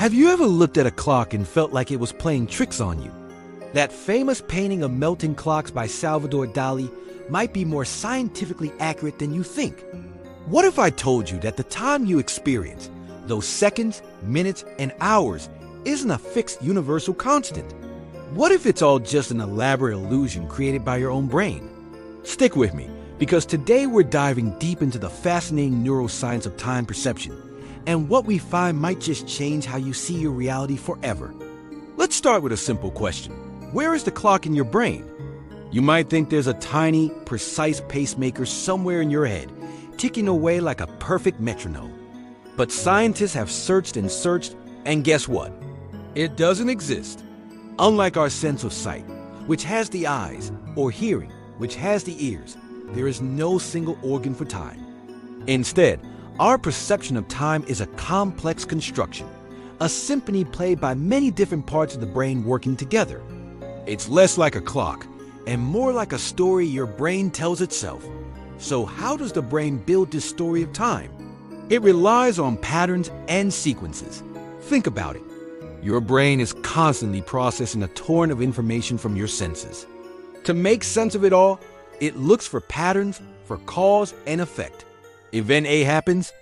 Have you ever looked at a clock and felt like it was playing tricks on you? That famous painting of melting clocks by Salvador Dali might be more scientifically accurate than you think. What if I told you that the time you experience, those seconds, minutes, and hours, isn't a fixed universal constant? What if it's all just an elaborate illusion created by your own brain? Stick with me, because today we're diving deep into the fascinating neuroscience of time perception, and what we find might just change how you see your reality forever. Let's start with a simple question. Where is the clock in your brain? You might think there's a tiny, precise pacemaker somewhere in your head, ticking away like a perfect metronome. But scientists have searched and searched, and guess what? It doesn't exist. Unlike our sense of sight, which has the eyes, or hearing, which has the ears, there is no single organ for time. Instead, our perception of time is a complex construction, a symphony played by many different parts of the brain working together. It's less like a clock and more like a story your brain tells itself. So how does the brain build this story of time? It relies on patterns and sequences. Think about it. Your brain is constantly processing a torrent of information from your senses. To make sense of it all, it looks for patterns, for cause and effect. Event A happens,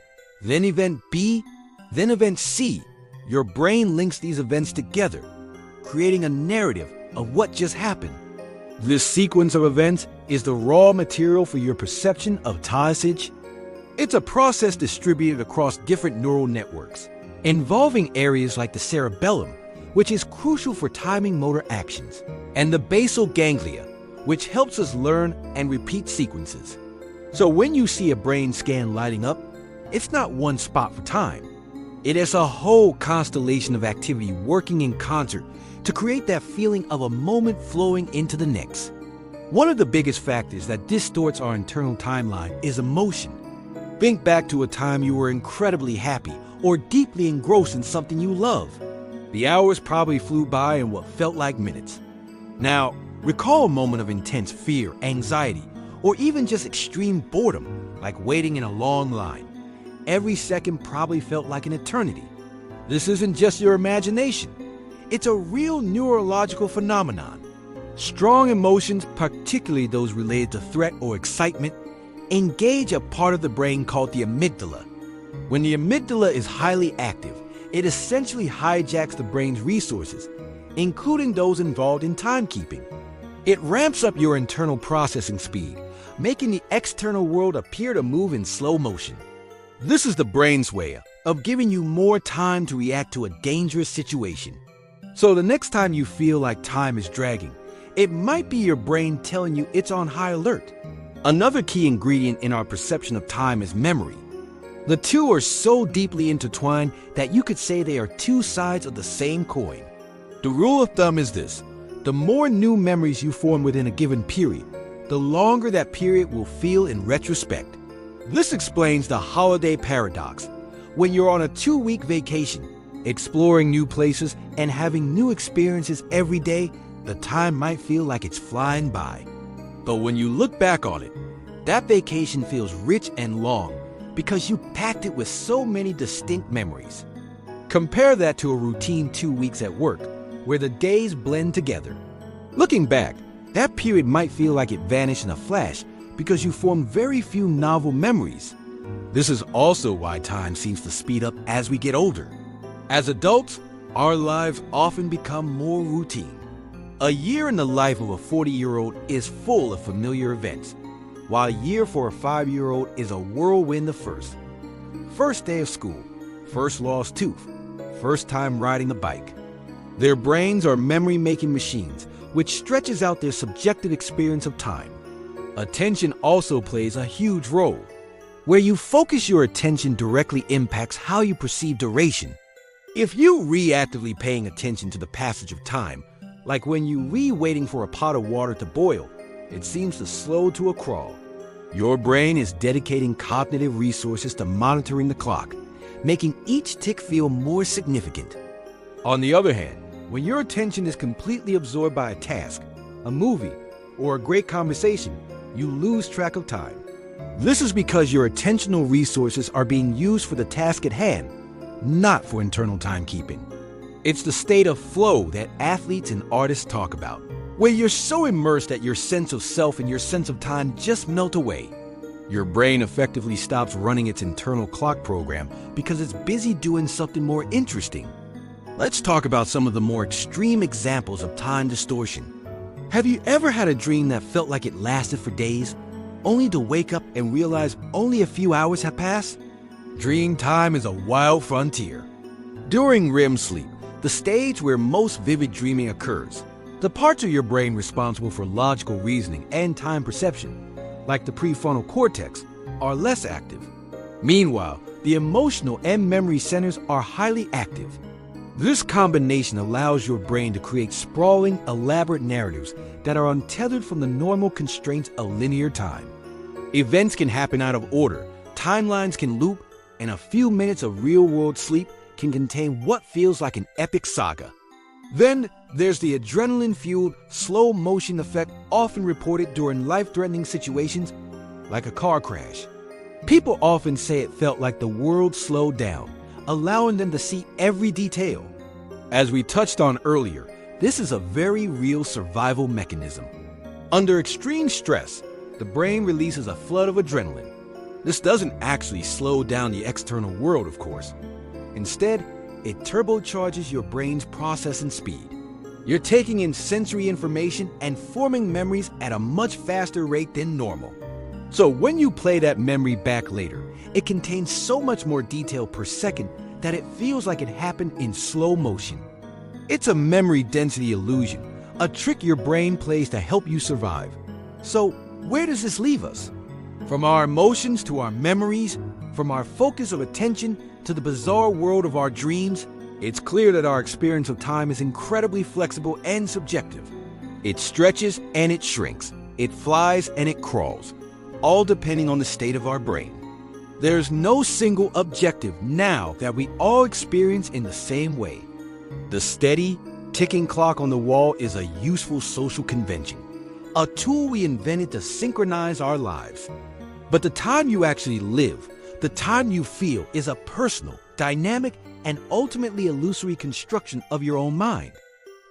then event B, then event C. Your brain links these events together, creating a narrative of what just happened. This sequence of events is the raw material for your perception of timesage. It's a process distributed across different neural networks, involving areas like the cerebellum, which is crucial for timing motor actions, and the basal ganglia, which helps us learn and repeat sequences. So when you see a brain scan lighting up, it's not one spot for time. It is a whole constellation of activity working in concert to create that feeling of a moment flowing into the next. One of the biggest factors that distorts our internal timeline is emotion. Think back to a time you were incredibly happy or deeply engrossed in something you love. The hours probably flew by in what felt like minutes. Now, recall a moment of intense fear, anxiety, or even just extreme boredom, like waiting in a long line. Every second probably felt like an eternity. This isn't just your imagination. It's a real neurological phenomenon. Strong emotions, particularly those related to threat or excitement, engage a part of the brain called the amygdala. When the amygdala is highly active, it essentially hijacks the brain's resources, including those involved in timekeeping. It ramps up your internal processing speed, making the external world appear to move in slow motion. This is the brain's way of giving you more time to react to a dangerous situation. So the next time you feel like time is dragging, it might be your brain telling you it's on high alert. Another key ingredient in our perception of time is memory. The two are so deeply intertwined that you could say they are two sides of the same coin. The rule of thumb is this: the more new memories you form within a given period, the longer that period will feel in retrospect. This explains the holiday paradox. When you're on a 2-week vacation, exploring new places and having new experiences every day, the time might feel like it's flying by. But when you look back on it, that vacation feels rich and long because you packed it with so many distinct memories. Compare that to a routine 2 weeks at work, where the days blend together. Looking back, that period might feel like it vanished in a flash because you formed very few novel memories. This is also why time seems to speed up as we get older. As adults, our lives often become more routine. A year in the life of a 40-year-old is full of familiar events, while a year for a 5-year-old is a whirlwind of firsts. First day of school, first lost tooth, first time riding a bike. Their brains are memory-making machines, which stretches out their subjective experience of time. Attention also plays a huge role. Where you focus your attention directly impacts how you perceive duration. If you reactively paying attention to the passage of time, like when you waiting for a pot of water to boil, it seems to slow to a crawl. Your brain is dedicating cognitive resources to monitoring the clock, making each tick feel more significant. On the other hand, when your attention is completely absorbed by a task, a movie, or a great conversation, you lose track of time. This is because your attentional resources are being used for the task at hand, not for internal timekeeping. It's the state of flow that athletes and artists talk about, where you're so immersed that your sense of self and your sense of time just melt away. Your brain effectively stops running its internal clock program because it's busy doing something more interesting. Let's talk about some of the more extreme examples of time distortion. Have you ever had a dream that felt like it lasted for days, only to wake up and realize only a few hours have passed? Dream time is a wild frontier. During REM sleep, the stage where most vivid dreaming occurs, the parts of your brain responsible for logical reasoning and time perception, like the prefrontal cortex, are less active. Meanwhile, the emotional and memory centers are highly active. This combination allows your brain to create sprawling, elaborate narratives that are untethered from the normal constraints of linear time. Events can happen out of order, timelines can loop, and a few minutes of real-world sleep can contain what feels like an epic saga. Then there's the adrenaline-fueled, slow-motion effect often reported during life-threatening situations like a car crash. People often say it felt like the world slowed down, allowing them to see every detail. As we touched on earlier, this is a very real survival mechanism. Under extreme stress, the brain releases a flood of adrenaline. This doesn't actually slow down the external world, of course. Instead, it turbocharges your brain's processing speed. You're taking in sensory information and forming memories at a much faster rate than normal. So when you play that memory back later, it contains so much more detail per second that it feels like it happened in slow motion. It's a memory density illusion, a trick your brain plays to help you survive. So where does this leave us? From our emotions to our memories, from our focus of attention to the bizarre world of our dreams, it's clear that our experience of time is incredibly flexible and subjective. It stretches and it shrinks, it flies and it crawls, all depending on the state of our brain. There's no single objective now that we all experience in the same way. The steady, ticking clock on the wall is a useful social convention, a tool we invented to synchronize our lives. But the time you actually live, the time you feel, is a personal, dynamic, and ultimately illusory construction of your own mind.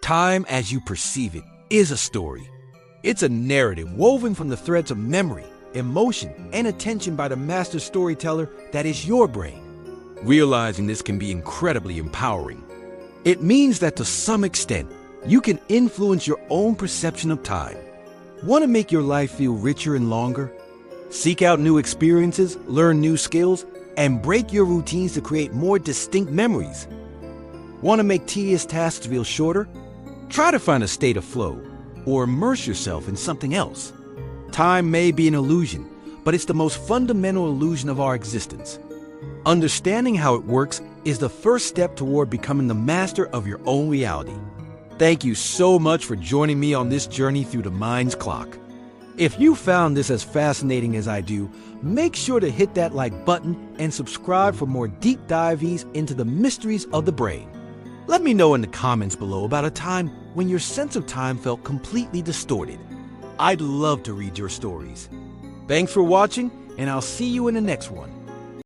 Time as you perceive it is a story. It's a narrative woven from the threads of memory, emotion, and attention by the master storyteller that is your brain. Realizing this can be incredibly empowering. It means that to some extent, you can influence your own perception of time. Want to make your life feel richer and longer? Seek out new experiences, learn new skills, and break your routines to create more distinct memories. Want to make tedious tasks feel shorter? Try to find a state of flow, or immerse yourself in something else. Time may be an illusion, but it's the most fundamental illusion of our existence. Understanding how it works is the first step toward becoming the master of your own reality. Thank you so much for joining me on this journey through the mind's clock. If you found this as fascinating as I do, make sure to hit that like button and subscribe for more deep dives into the mysteries of the brain. Let me know in the comments below about a time when your sense of time felt completely distorted. I'd love to read your stories. Thanks for watching, and I'll see you in the next one.